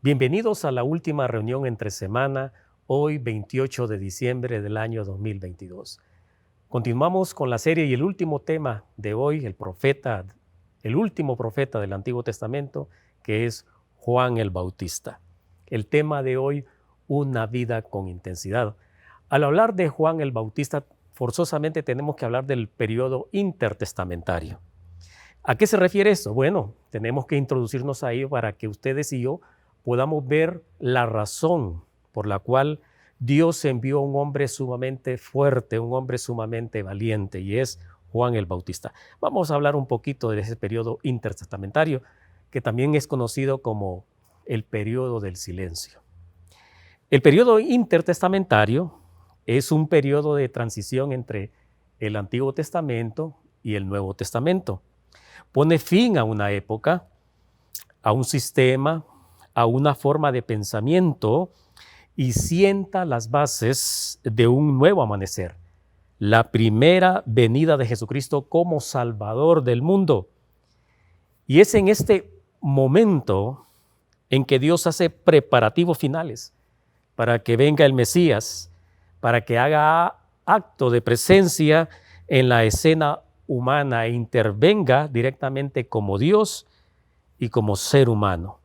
Bienvenidos a la última reunión entre semana, hoy 28 de diciembre del año 2022. Continuamos con la serie y el último tema de hoy, el último profeta del Antiguo Testamento, que es Juan el Bautista. El tema de hoy, una vida con intensidad. Al hablar de Juan el Bautista, forzosamente tenemos que hablar del periodo intertestamentario. ¿A qué se refiere esto? Bueno, tenemos que introducirnos ahí para que ustedes y yo podamos ver la razón por la cual Dios envió a un hombre sumamente fuerte, un hombre sumamente valiente, y es Juan el Bautista. Vamos a hablar un poquito de ese periodo intertestamentario, que también es conocido como el periodo del silencio. El periodo intertestamentario es un periodo de transición entre el Antiguo Testamento y el Nuevo Testamento. Pone fin a una época, a un sistema, a una forma de pensamiento y sienta las bases de un nuevo amanecer, la primera venida de Jesucristo como Salvador del mundo. Y es en este momento en que Dios hace preparativos finales para que venga el Mesías, para que haga acto de presencia en la escena humana e intervenga directamente como Dios y como ser humano.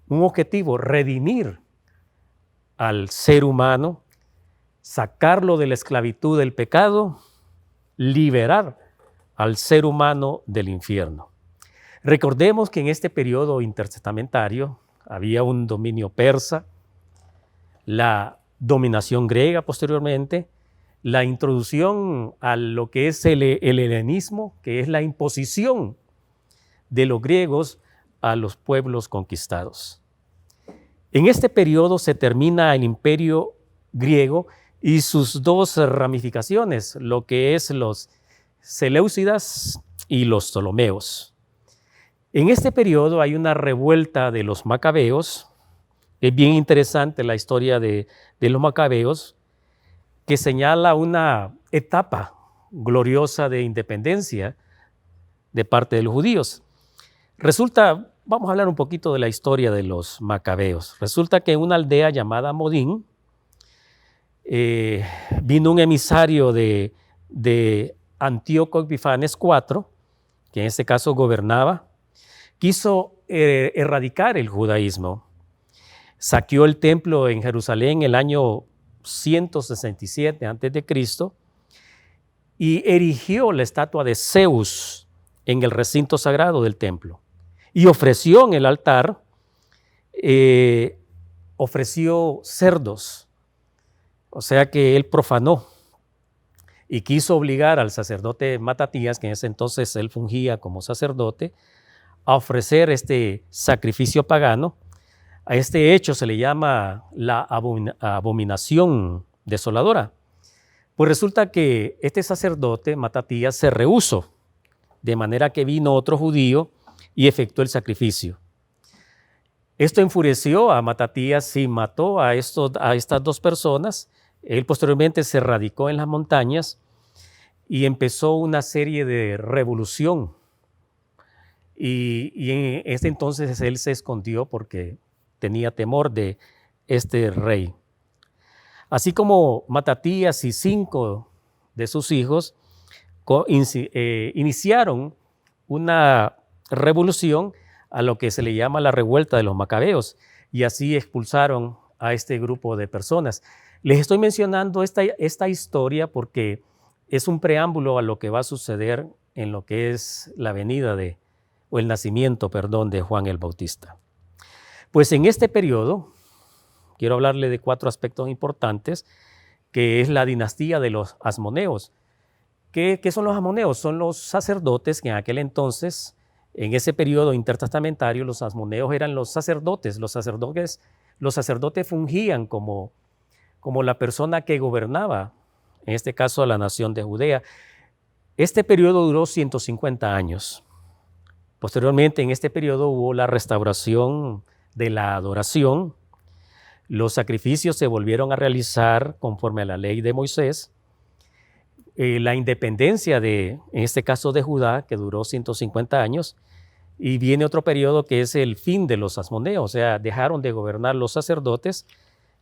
Un objetivo, redimir al ser humano, sacarlo de la esclavitud del pecado, liberar al ser humano del infierno. Recordemos que en este periodo intertestamentario había un dominio persa, la dominación griega posteriormente, la introducción a lo que es el helenismo, que es la imposición de los griegos a los pueblos conquistados. En este periodo se termina el imperio griego y sus dos ramificaciones, lo que es los seleucidas y los ptolomeos. En este periodo hay una revuelta de los macabeos. Es bien interesante la historia de los macabeos, que señala una etapa gloriosa de independencia de parte de los judíos. Vamos a hablar un poquito de la historia de los macabeos. Resulta que en una aldea llamada Modín vino un emisario de Antíoco Epifanes IV, que en este caso gobernaba, quiso erradicar el judaísmo. Saqueó el templo en Jerusalén el año 167 a.C. y erigió la estatua de Zeus en el recinto sagrado del templo. Y ofreció en el altar, ofreció cerdos, o sea que él profanó y quiso obligar al sacerdote Matatías, que en ese entonces él fungía como sacerdote, a ofrecer este sacrificio pagano. A este hecho se le llama la abominación desoladora. Pues resulta que este sacerdote Matatías se rehusó, de manera que vino otro judío y efectuó el sacrificio. Esto enfureció a Matatías y mató a estas dos personas. Él posteriormente se radicó en las montañas y empezó una serie de revolución. Y en este entonces él se escondió porque tenía temor de este rey. Así como Matatías y 5 de sus hijos iniciaron una revolución a lo que se le llama la revuelta de los macabeos, y así expulsaron a este grupo de personas. Les estoy mencionando esta historia porque es un preámbulo a lo que va a suceder en lo que es la venida o el nacimiento, de Juan el Bautista. Pues en este periodo, quiero hablarle de 4 aspectos importantes, que es la dinastía de los asmoneos. ¿Qué son los asmoneos? Son los sacerdotes que en aquel entonces, en ese periodo intertestamentario, los asmoneos eran los sacerdotes. Los sacerdotes fungían como la persona que gobernaba, en este caso a la nación de Judea. Este periodo duró 150 años. Posteriormente, en este periodo hubo la restauración de la adoración. Los sacrificios se volvieron a realizar conforme a la ley de Moisés. La independencia en este caso de Judá, que duró 150 años, Y viene otro periodo que es el fin de los asmoneos, o sea, dejaron de gobernar los sacerdotes.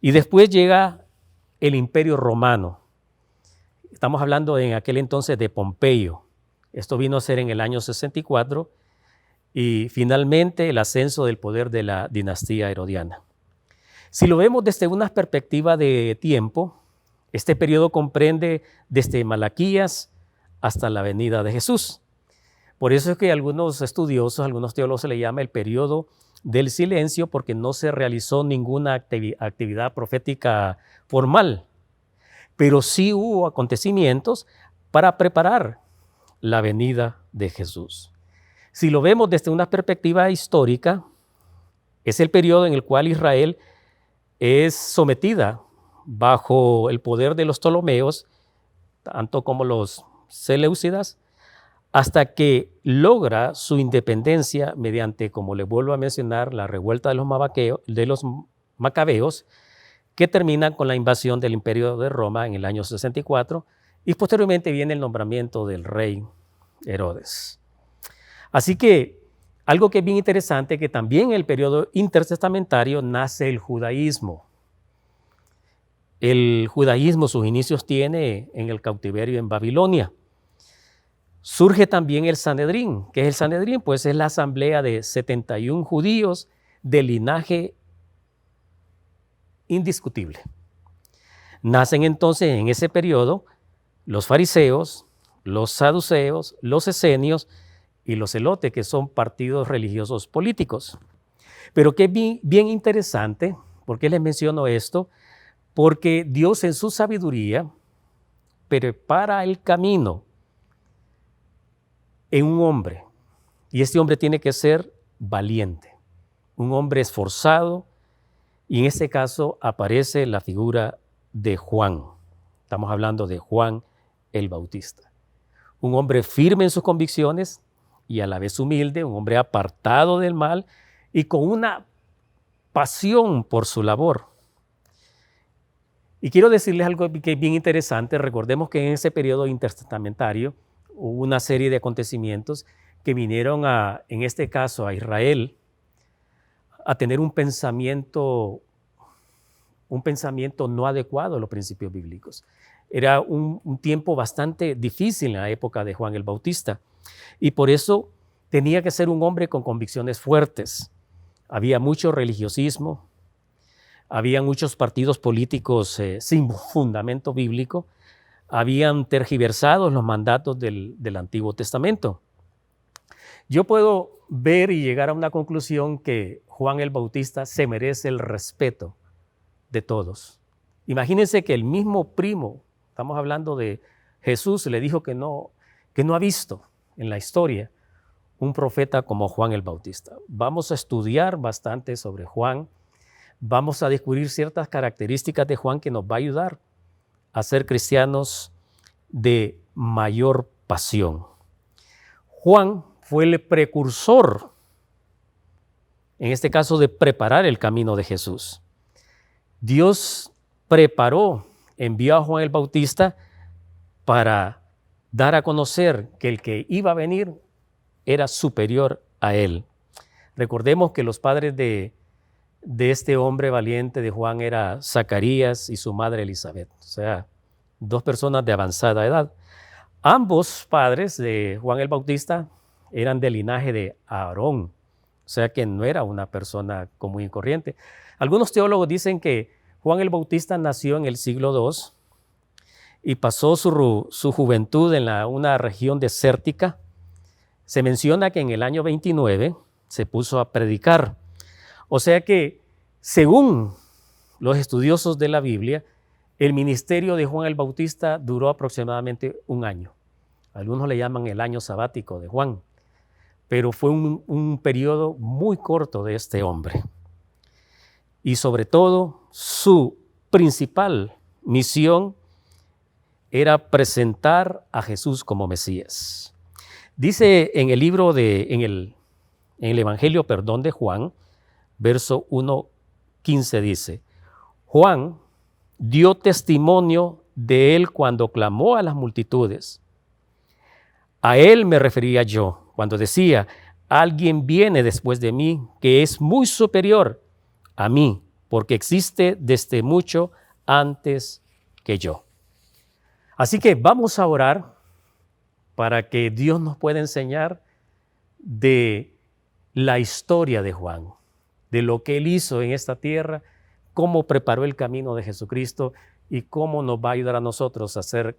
Y después llega el Imperio Romano. Estamos hablando en aquel entonces de Pompeyo. Esto vino a ser en el año 64 y finalmente el ascenso del poder de la dinastía herodiana. Si lo vemos desde una perspectiva de tiempo, este periodo comprende desde Malaquías hasta la venida de Jesús. Por eso es que algunos estudiosos, algunos teólogos se le llama el periodo del silencio, porque no se realizó ninguna actividad profética formal, pero sí hubo acontecimientos para preparar la venida de Jesús. Si lo vemos desde una perspectiva histórica, es el periodo en el cual Israel es sometida bajo el poder de los Ptolomeos, tanto como los Seleucidas, hasta que logra su independencia mediante, como le vuelvo a mencionar, la revuelta de los Macabeos, que termina con la invasión del Imperio de Roma en el año 64, y posteriormente viene el nombramiento del rey Herodes. Así que algo que es bien interesante, que también en el periodo intertestamentario nace el judaísmo. El judaísmo sus inicios tiene en el cautiverio en Babilonia. Surge también el Sanedrín. ¿Qué es el Sanedrín? Pues es la asamblea de 71 judíos de linaje indiscutible. Nacen entonces en ese periodo los fariseos, los saduceos, los esenios y los zelotes, que son partidos religiosos políticos. Pero que es bien interesante, ¿por qué les menciono esto? Porque Dios en su sabiduría prepara el camino en un hombre, y este hombre tiene que ser valiente, un hombre esforzado, y en este caso aparece la figura de Juan. Estamos hablando de Juan el Bautista, un hombre firme en sus convicciones y a la vez humilde, un hombre apartado del mal y con una pasión por su labor. Y quiero decirles algo que es bien interesante. Recordemos que en ese periodo intertestamentario hubo una serie de acontecimientos que vinieron en este caso, a Israel, a tener un pensamiento no adecuado a los principios bíblicos. Era un tiempo bastante difícil en la época de Juan el Bautista, y por eso tenía que ser un hombre con convicciones fuertes. Había mucho religiosismo, había muchos partidos políticos sin fundamento bíblico, habían tergiversado los mandatos del Antiguo Testamento. Yo puedo ver y llegar a una conclusión que Juan el Bautista se merece el respeto de todos. Imagínense que el mismo primo, estamos hablando de Jesús, le dijo que no ha visto en la historia un profeta como Juan el Bautista. Vamos a estudiar bastante sobre Juan, vamos a descubrir ciertas características de Juan que nos va a ayudar a ser cristianos de mayor pasión. Juan fue el precursor, en este caso, de preparar el camino de Jesús. Dios envió a Juan el Bautista para dar a conocer que el que iba a venir era superior a él. Recordemos que los padres de este hombre valiente de Juan era Zacarías y su madre Elizabeth, o sea, dos personas de avanzada edad. Ambos padres de Juan el Bautista eran del linaje de Aarón, o sea que no era una persona común y corriente. Algunos teólogos dicen que Juan el Bautista nació en el siglo II y pasó su juventud en una región desértica. Se menciona que en el año 29 se puso a predicar. O sea que, según los estudiosos de la Biblia, el ministerio de Juan el Bautista duró aproximadamente un año. Algunos le llaman el año sabático de Juan, pero fue un periodo muy corto de este hombre. Y sobre todo, su principal misión era presentar a Jesús como Mesías. Dice en el libro en el Evangelio de Juan, verso 1:15 dice: Juan dio testimonio de él cuando clamó a las multitudes. A él me refería yo, cuando decía: alguien viene después de mí que es muy superior a mí, porque existe desde mucho antes que yo. Así que vamos a orar para que Dios nos pueda enseñar de la historia de Juan, de lo que él hizo en esta tierra, cómo preparó el camino de Jesucristo y cómo nos va a ayudar a nosotros a ser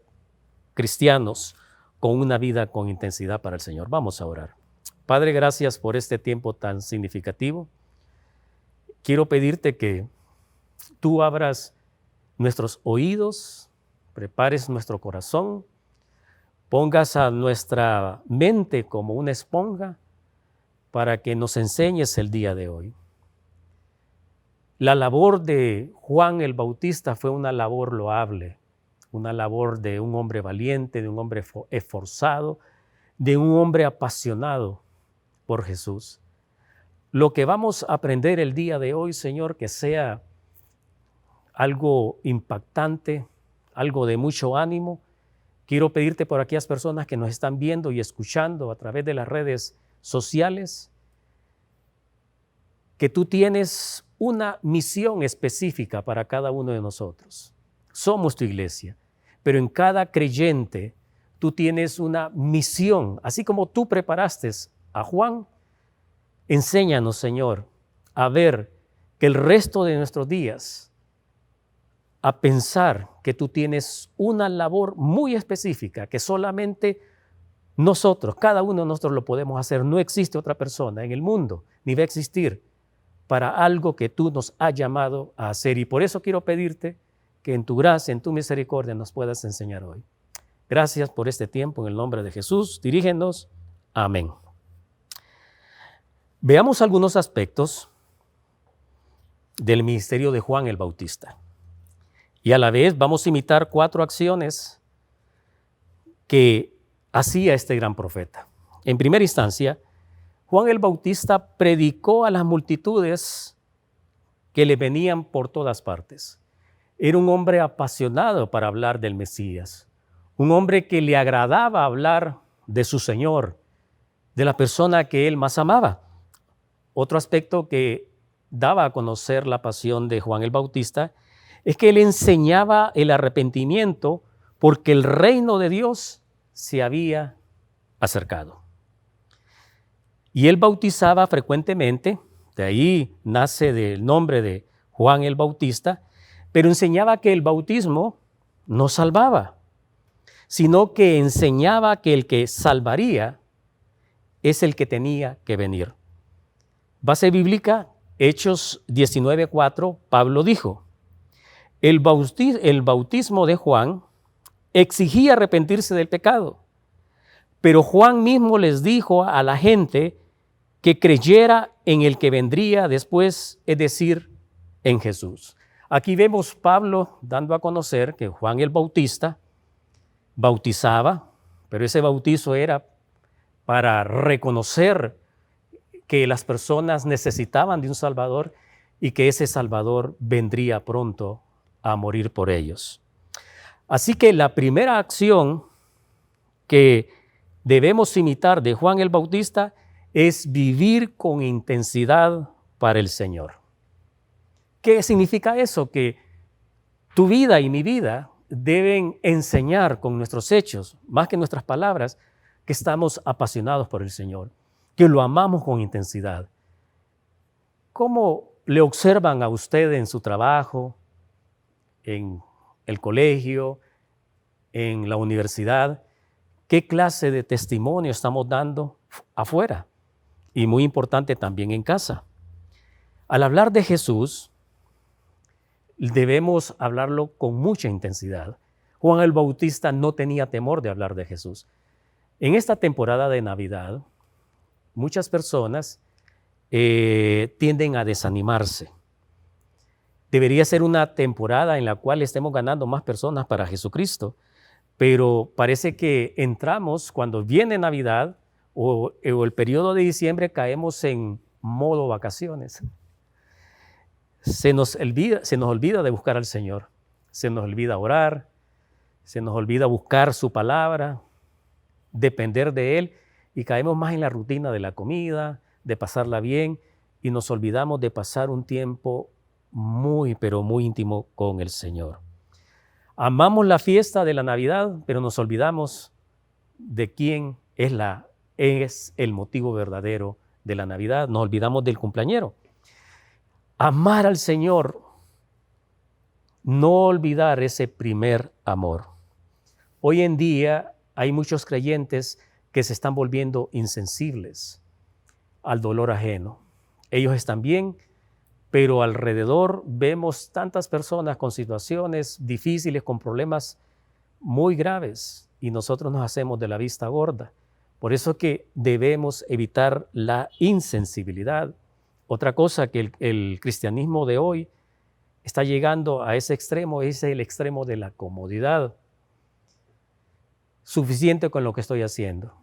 cristianos con una vida con intensidad para el Señor. Vamos a orar. Padre, gracias por este tiempo tan significativo. Quiero pedirte que tú abras nuestros oídos, prepares nuestro corazón, pongas a nuestra mente como una esponja para que nos enseñes el día de hoy. La labor de Juan el Bautista fue una labor loable, una labor de un hombre valiente, de un hombre esforzado, de un hombre apasionado por Jesús. Lo que vamos a aprender el día de hoy, Señor, que sea algo impactante, algo de mucho ánimo. Quiero pedirte por aquellas personas que nos están viendo y escuchando a través de las redes sociales, que tú tienes una misión específica para cada uno de nosotros. Somos tu iglesia, pero en cada creyente tú tienes una misión. Así como tú preparaste a Juan, enséñanos, Señor, a ver que el resto de nuestros días, a pensar que tú tienes una labor muy específica, que solamente nosotros, cada uno de nosotros lo podemos hacer. No existe otra persona en el mundo, ni va a existir, para algo que tú nos has llamado a hacer. Y por eso quiero pedirte que en tu gracia, en tu misericordia nos puedas enseñar hoy. Gracias por este tiempo, en el nombre de Jesús. Dirígenos. Amén. Veamos algunos aspectos del ministerio de Juan el Bautista. Y a la vez vamos a imitar 4 acciones que hacía este gran profeta. En primera instancia, Juan el Bautista predicó a las multitudes que le venían por todas partes. Era un hombre apasionado para hablar del Mesías, un hombre que le agradaba hablar de su Señor, de la persona que él más amaba. Otro aspecto que daba a conocer la pasión de Juan el Bautista es que él enseñaba el arrepentimiento porque el reino de Dios se había acercado. Y él bautizaba frecuentemente, de ahí nace del nombre de Juan el Bautista, pero enseñaba que el bautismo no salvaba, sino que enseñaba que el que salvaría es el que tenía que venir. Base bíblica, Hechos 19:4, Pablo dijo: el bautismo de Juan exigía arrepentirse del pecado, pero Juan mismo les dijo a la gente que creyera en el que vendría después, es decir, en Jesús. Aquí vemos Pablo dando a conocer que Juan el Bautista bautizaba, pero ese bautizo era para reconocer que las personas necesitaban de un Salvador y que ese Salvador vendría pronto a morir por ellos. Así que la primera acción que debemos imitar de Juan el Bautista es vivir con intensidad para el Señor. ¿Qué significa eso? Que tu vida y mi vida deben enseñar con nuestros hechos, más que nuestras palabras, que estamos apasionados por el Señor, que lo amamos con intensidad. ¿Cómo le observan a usted en su trabajo, en el colegio, en la universidad? ¿Qué clase de testimonio estamos dando afuera? Y muy importante también en casa. Al hablar de Jesús, debemos hablarlo con mucha intensidad. Juan el Bautista no tenía temor de hablar de Jesús. En esta temporada de Navidad, muchas personas tienden a desanimarse. Debería ser una temporada en la cual estemos ganando más personas para Jesucristo, pero parece que entramos cuando viene Navidad o el periodo de diciembre, caemos en modo vacaciones. Se nos olvida de buscar al Señor, se nos olvida orar, se nos olvida buscar su palabra, depender de Él, y caemos más en la rutina de la comida, de pasarla bien, y nos olvidamos de pasar un tiempo muy, pero muy íntimo con el Señor. Amamos la fiesta de la Navidad, pero nos olvidamos de quién es el motivo verdadero de la Navidad. Nos olvidamos del cumpleañero. Amar al Señor, no olvidar ese primer amor. Hoy en día hay muchos creyentes que se están volviendo insensibles al dolor ajeno. Ellos están bien, pero alrededor vemos tantas personas con situaciones difíciles, con problemas muy graves, y nosotros nos hacemos de la vista gorda. Por eso que debemos evitar la insensibilidad. Otra cosa que el cristianismo de hoy está llegando a ese extremo es el extremo de la comodidad. Suficiente con lo que estoy haciendo.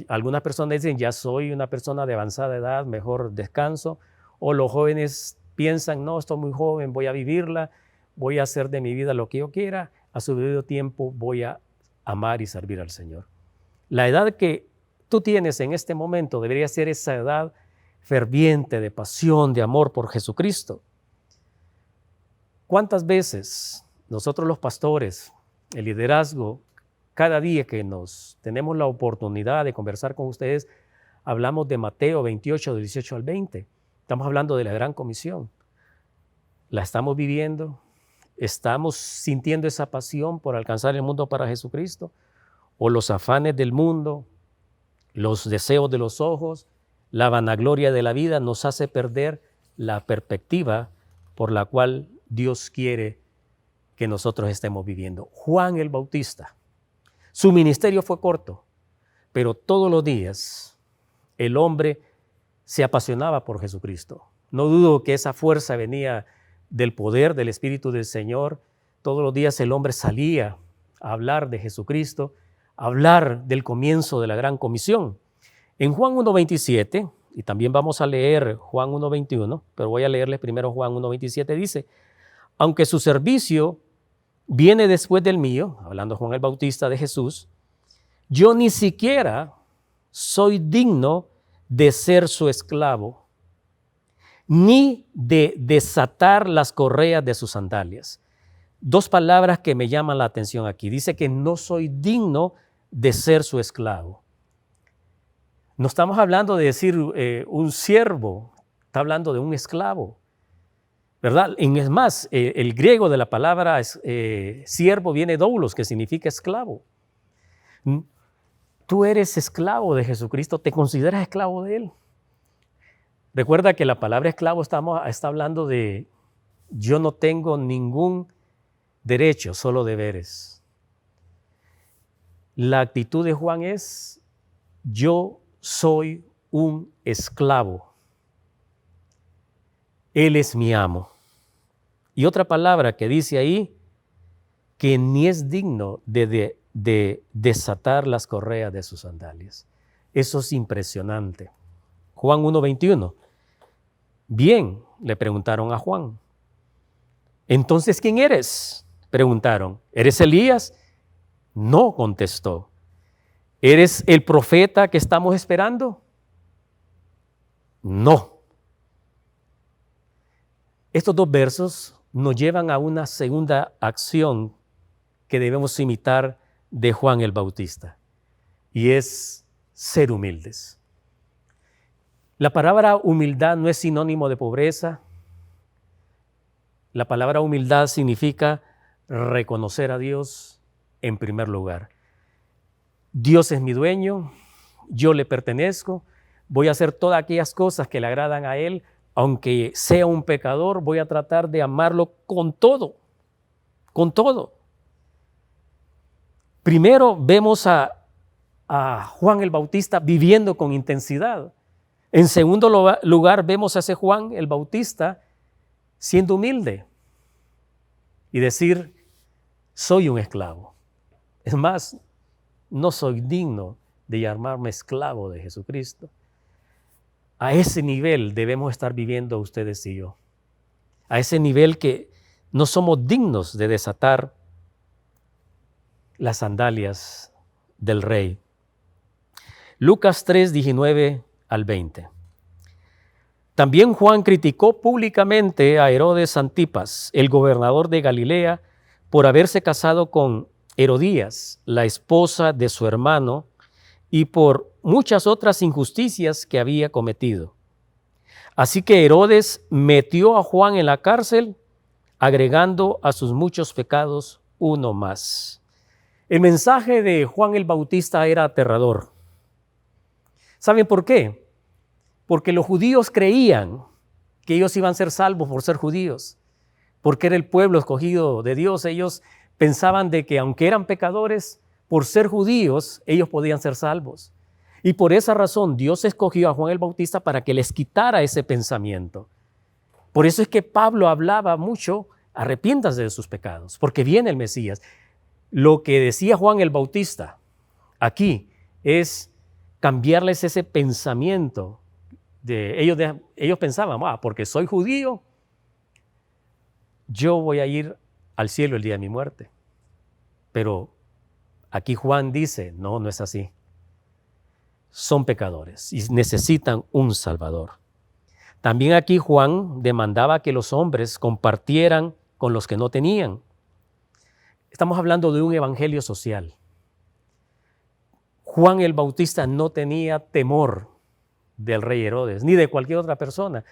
Algunas personas dicen, ya soy una persona de avanzada edad, mejor descanso. O los jóvenes piensan, no, estoy muy joven, voy a vivirla, voy a hacer de mi vida lo que yo quiera, a su debido tiempo voy a amar y servir al Señor. La edad que tú tienes en este momento debería ser esa edad ferviente de pasión, de amor por Jesucristo. ¿Cuántas veces nosotros los pastores, el liderazgo, cada día que nos tenemos la oportunidad de conversar con ustedes, hablamos de Mateo 28, del 18 al 20. Estamos hablando de la gran comisión. ¿La estamos viviendo? ¿Estamos sintiendo esa pasión por alcanzar el mundo para Jesucristo? ¿O los afanes del mundo, los deseos de los ojos, la vanagloria de la vida nos hace perder la perspectiva por la cual Dios quiere que nosotros estemos viviendo? Juan el Bautista, su ministerio fue corto, pero todos los días el hombre se apasionaba por Jesucristo. No dudo que esa fuerza venía del poder del Espíritu del Señor. Todos los días el hombre salía a hablar de Jesucristo, a hablar del comienzo de la gran comisión. En Juan 1:27, y también vamos a leer Juan 1:21, pero voy a leerles primero Juan 1:27, dice, aunque su servicio viene después del mío, hablando Juan el Bautista de Jesús, yo ni siquiera soy digno de ser su esclavo, ni de desatar las correas de sus sandalias. Dos palabras que me llaman la atención aquí. Dice que no soy digno de ser su esclavo. No estamos hablando de decir un siervo, está hablando de un esclavo, ¿verdad? Es más, el griego de la palabra siervo viene doulos, que significa esclavo. Tú eres esclavo de Jesucristo, ¿te consideras esclavo de Él? Recuerda que la palabra esclavo está hablando de yo no tengo ningún derecho, solo deberes. La actitud de Juan es yo soy un esclavo. Él es mi amo. Y otra palabra que dice ahí, que ni es digno de desatar las correas de sus sandalias. Eso es impresionante. Juan 1:21. Bien, le preguntaron a Juan. Entonces, ¿quién eres? Preguntaron. ¿Eres Elías? No, contestó. ¿Eres el profeta que estamos esperando? No. Estos dos versos nos llevan a una segunda acción que debemos imitar de Juan el Bautista, y es ser humildes. La palabra humildad no es sinónimo de pobreza. La palabra humildad significa reconocer a Dios en primer lugar. Dios es mi dueño, yo le pertenezco, voy a hacer todas aquellas cosas que le agradan a Él, aunque sea un pecador, voy a tratar de amarlo con todo, con todo. Primero vemos a Juan el Bautista viviendo con intensidad. En segundo lugar vemos a ese Juan el Bautista siendo humilde y decir, soy un esclavo. Es más, no soy digno de llamarme esclavo de Jesucristo. A ese nivel debemos estar viviendo ustedes y yo. A ese nivel que no somos dignos de desatar las sandalias del Rey. Lucas 3, 19 al 20. También Juan criticó públicamente a Herodes Antipas, el gobernador de Galilea, por haberse casado con Herodías, la esposa de su hermano, y por muchas otras injusticias que había cometido. Así que Herodes metió a Juan en la cárcel, agregando a sus muchos pecados uno más. El mensaje de Juan el Bautista era aterrador. ¿Saben por qué? Porque los judíos creían que ellos iban a ser salvos por ser judíos, porque era el pueblo escogido de Dios. Ellos pensaban de que aunque eran pecadores, por ser judíos, ellos podían ser salvos. Y por esa razón Dios escogió a Juan el Bautista para que les quitara ese pensamiento. Por eso es que Pablo hablaba mucho, arrepiéntanse de sus pecados, porque viene el Mesías. Lo que decía Juan el Bautista aquí es cambiarles ese pensamiento. Ellos pensaban, porque soy judío, yo voy a ir al cielo el día de mi muerte. Pero aquí Juan dice, no es así. Son pecadores y necesitan un Salvador. También aquí Juan demandaba que los hombres compartieran con los que no tenían. Estamos hablando de un evangelio social. Juan el Bautista no tenía temor del rey Herodes, ni de cualquier otra persona,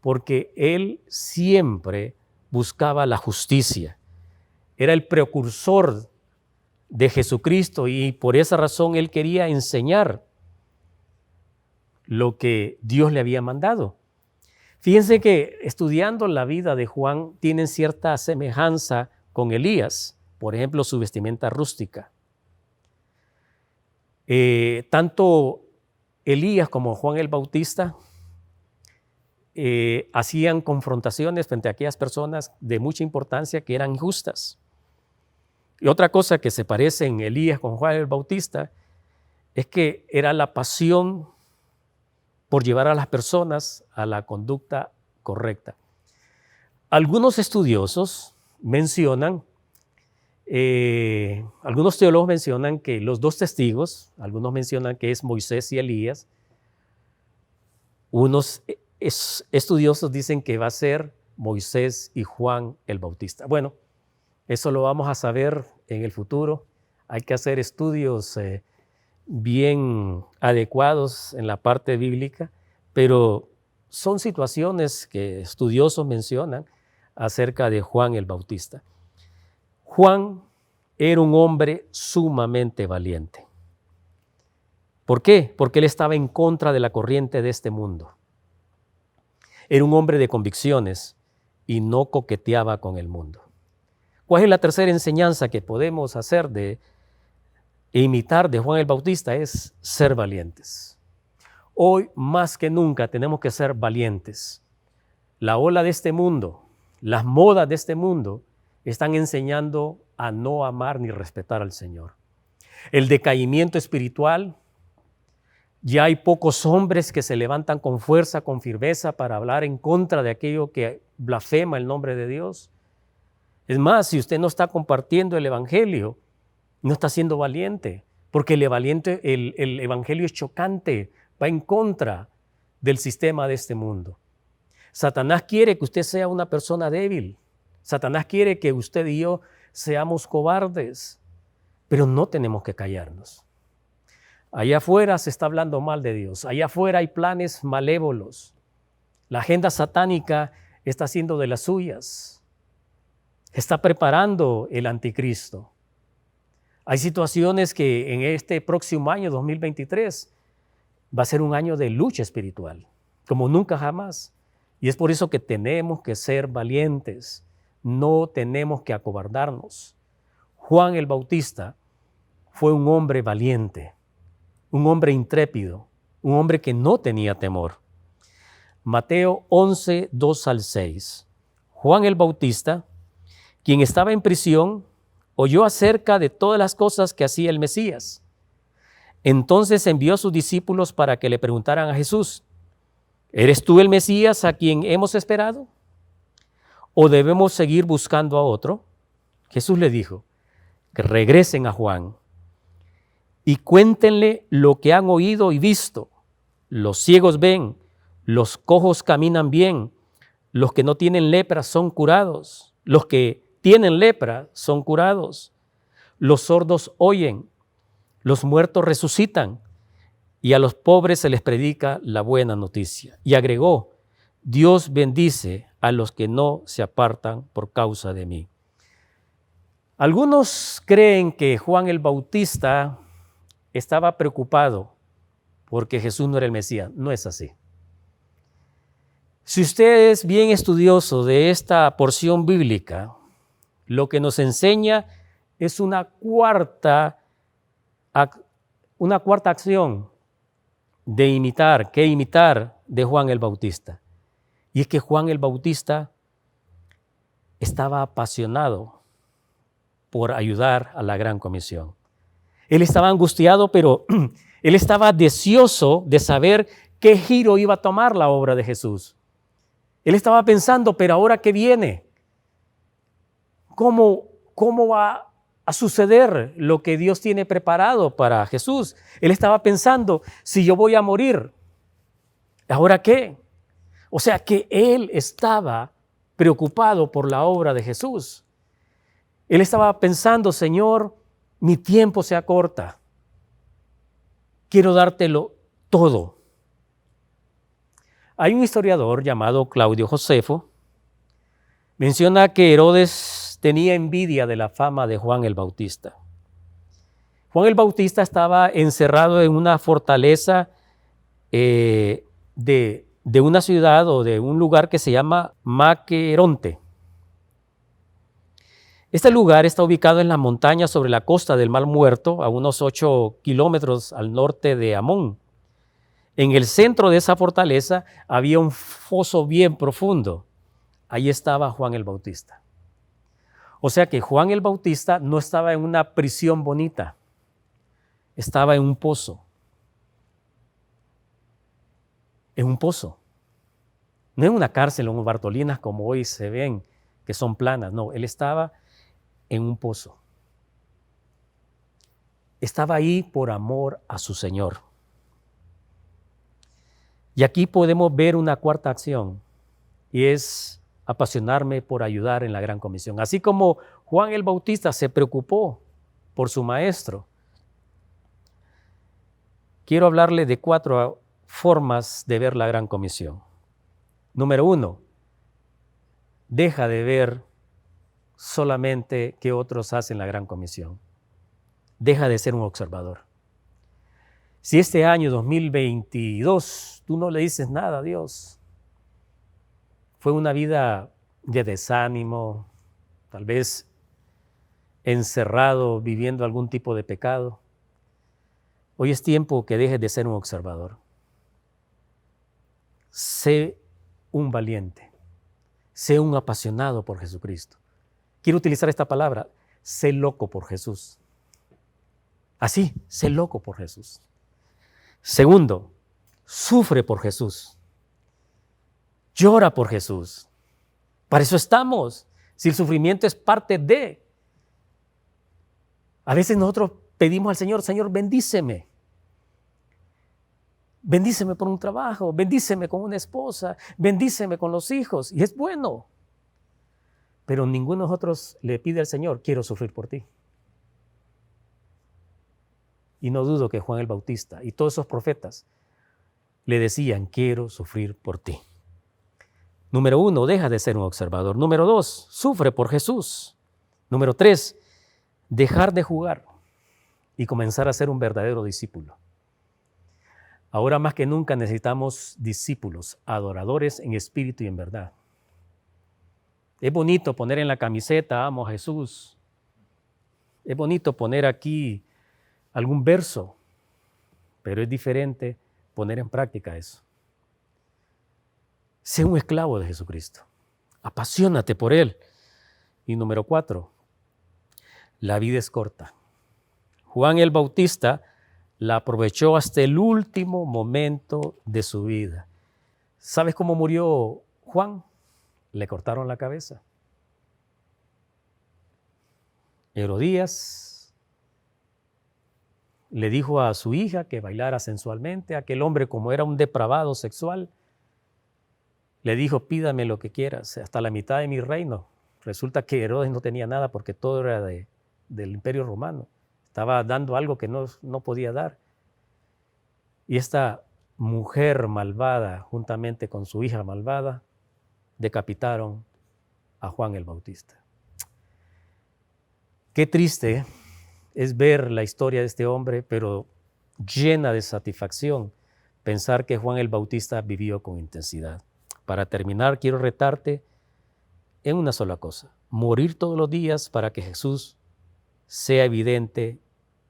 porque él siempre buscaba la justicia. Era el precursor de Jesucristo y por esa razón él quería enseñar lo que Dios le había mandado. Fíjense que estudiando la vida de Juan tienen cierta semejanza con Elías, por ejemplo, su vestimenta rústica. Tanto Elías como Juan el Bautista hacían confrontaciones frente a aquellas personas de mucha importancia que eran injustas. Y otra cosa que se parece en Elías con Juan el Bautista es que era la pasión por llevar a las personas a la conducta correcta. Algunos estudiosos mencionan, algunos teólogos mencionan que los dos testigos, algunos mencionan que es Moisés y Elías, unos estudiosos dicen que va a ser Moisés y Juan el Bautista. Bueno, eso lo vamos a saber en el futuro. Hay que hacer estudios bien adecuados en la parte bíblica, pero son situaciones que estudiosos mencionan acerca de Juan el Bautista. Juan era un hombre sumamente valiente. ¿Por qué? Porque él estaba en contra de la corriente de este mundo. Era un hombre de convicciones y no coqueteaba con el mundo. ¿Cuál es la tercera enseñanza que podemos hacer e imitar de Juan el Bautista? Es ser valientes. Hoy más que nunca tenemos que ser valientes. La ola de este mundo, las modas de este mundo están enseñando a no amar ni respetar al Señor. El decaimiento espiritual, ya hay pocos hombres que se levantan con fuerza, con firmeza para hablar en contra de aquello que blasfema el nombre de Dios. Es más, si usted no está compartiendo el evangelio, no está siendo valiente, porque el evangelio es chocante, va en contra del sistema de este mundo. Satanás quiere que usted sea una persona débil. Satanás quiere que usted y yo seamos cobardes, pero no tenemos que callarnos. Allá afuera se está hablando mal de Dios. Allá afuera hay planes malévolos. La agenda satánica está haciendo de las suyas. Está preparando el anticristo. Hay situaciones que en este próximo año, 2023, va a ser un año de lucha espiritual, como nunca jamás. Y es por eso que tenemos que ser valientes. No tenemos que acobardarnos. Juan el Bautista fue un hombre valiente, un hombre intrépido, un hombre que no tenía temor. Mateo 11, 2 al 6. Juan el Bautista, quien estaba en prisión, oyó acerca de todas las cosas que hacía el Mesías. Entonces envió a sus discípulos para que le preguntaran a Jesús: ¿eres tú el Mesías a quien hemos esperado? ¿O debemos seguir buscando a otro? Jesús le dijo: que regresen a Juan y cuéntenle lo que han oído y visto. Los ciegos ven, los cojos caminan bien, los que no tienen lepra son curados, los que tienen lepra son curados, los sordos oyen, los muertos resucitan y a los pobres se les predica la buena noticia. Y agregó, Dios bendice a los que no se apartan por causa de mí. Algunos creen que Juan el Bautista estaba preocupado porque Jesús no era el Mesías. No es así. Si usted es bien estudioso de esta porción bíblica, lo que nos enseña es una cuarta acción de imitar de Juan el Bautista. Y es que Juan el Bautista estaba apasionado por ayudar a la gran comisión. Él estaba angustiado, pero él estaba deseoso de saber qué giro iba a tomar la obra de Jesús. Él estaba pensando, pero ahora qué viene, ¿cómo va a suceder lo que Dios tiene preparado para Jesús? Él estaba pensando, si yo voy a morir, ¿ahora qué? O sea que él estaba preocupado por la obra de Jesús. Él estaba pensando, Señor, mi tiempo se acorta. Quiero dártelo todo. Hay un historiador llamado Claudio Josefo, menciona que Herodes tenía envidia de la fama de Juan el Bautista. Juan el Bautista estaba encerrado en una fortaleza de una ciudad o de un lugar que se llama Maqueronte. Este lugar está ubicado en las montañas sobre la costa del Mar Muerto, a unos 8 kilómetros al norte de Amón. En el centro de esa fortaleza había un foso bien profundo. Ahí estaba Juan el Bautista. O sea que Juan el Bautista no estaba en una prisión bonita, estaba en un pozo. En un pozo. No en una cárcel o en Bartolinas como hoy se ven, que son planas. No, él estaba en un pozo. Estaba ahí por amor a su Señor. Y aquí podemos ver una cuarta acción, y es apasionarme por ayudar en la gran comisión. Así como Juan el Bautista se preocupó por su maestro, quiero hablarle de 4 formas de ver la gran comisión. Número 1, deja de ver solamente qué otros hacen la gran comisión. Deja de ser un observador. Si este año 2022 tú no le dices nada a Dios, fue una vida de desánimo, tal vez encerrado, viviendo algún tipo de pecado, hoy es tiempo que dejes de ser un observador. Sé un valiente, sé un apasionado por Jesucristo. Quiero utilizar esta palabra, sé loco por Jesús. Así, sé loco por Jesús. Segundo, sufre por Jesús. Llora por Jesús. Para eso estamos. Si el sufrimiento es parte de. A veces nosotros pedimos al Señor, Señor, bendíceme. Bendíceme por un trabajo, bendíceme con una esposa, bendíceme con los hijos. Y es bueno. Pero ninguno de nosotros le pide al Señor, quiero sufrir por ti. Y no dudo que Juan el Bautista y todos esos profetas le decían, quiero sufrir por ti. Número 1, deja de ser un observador. Número 2, sufre por Jesús. Número 3, dejar de jugar y comenzar a ser un verdadero discípulo. Ahora más que nunca necesitamos discípulos, adoradores en espíritu y en verdad. Es bonito poner en la camiseta, amo a Jesús. Es bonito poner aquí algún verso, pero es diferente poner en práctica eso. Sé un esclavo de Jesucristo. Apasionate por Él. Y número 4, la vida es corta. Juan el Bautista la aprovechó hasta el último momento de su vida. ¿Sabes cómo murió Juan? Le cortaron la cabeza. Herodías Le dijo a su hija que bailara sensualmente. Aquel hombre, como era un depravado sexual, le dijo, pídame lo que quieras, hasta la mitad de mi reino. Resulta que Herodes no tenía nada porque todo era del Imperio Romano. Estaba dando algo que no podía dar. Y esta mujer malvada, juntamente con su hija malvada, decapitaron a Juan el Bautista. Qué triste es ver la historia de este hombre, pero llena de satisfacción pensar que Juan el Bautista vivió con intensidad. Para terminar, quiero retarte en una sola cosa: morir todos los días para que Jesús sea evidente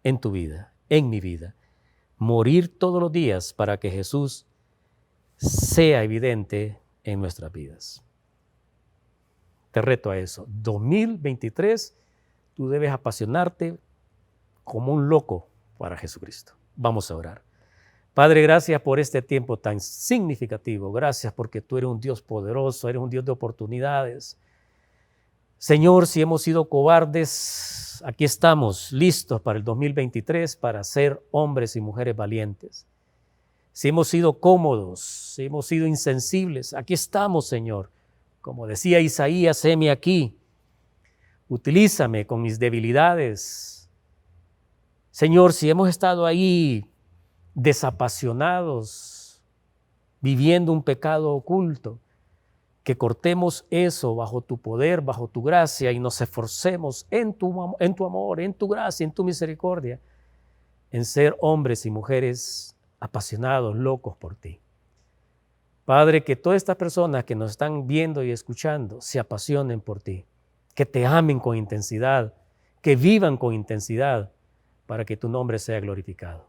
en tu vida, en mi vida. Morir todos los días para que Jesús sea evidente en nuestras vidas. Te reto a eso. 2023, tú debes apasionarte como un loco para Jesucristo. Vamos a orar. Padre, gracias por este tiempo tan significativo. Gracias porque tú eres un Dios poderoso, eres un Dios de oportunidades. Señor, si hemos sido cobardes, aquí estamos listos para el 2023 para ser hombres y mujeres valientes. Si hemos sido cómodos, si hemos sido insensibles, aquí estamos, Señor. Como decía Isaías, heme aquí. Utilízame con mis debilidades. Señor, si hemos estado ahí desapasionados, viviendo un pecado oculto, que cortemos eso bajo tu poder, bajo tu gracia y nos esforcemos en tu amor, en tu gracia, en tu misericordia, en ser hombres y mujeres apasionados, locos por ti. Padre, que todas estas personas que nos están viendo y escuchando se apasionen por ti, que te amen con intensidad, que vivan con intensidad para que tu nombre sea glorificado.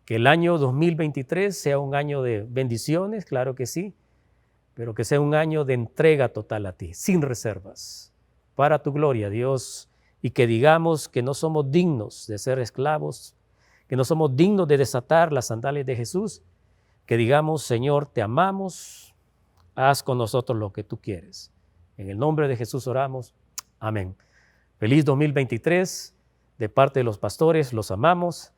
Que el año 2023 sea un año de bendiciones, claro que sí, pero que sea un año de entrega total a ti, sin reservas, para tu gloria, Dios, y que digamos que no somos dignos de ser esclavos, que no somos dignos de desatar las sandalias de Jesús, que digamos, Señor, te amamos, haz con nosotros lo que tú quieres. En el nombre de Jesús oramos. Amén. Feliz 2023, de parte de los pastores, los amamos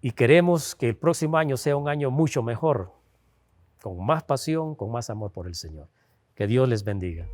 y queremos que el próximo año sea un año mucho mejor, con más pasión, con más amor por el Señor. Que Dios les bendiga.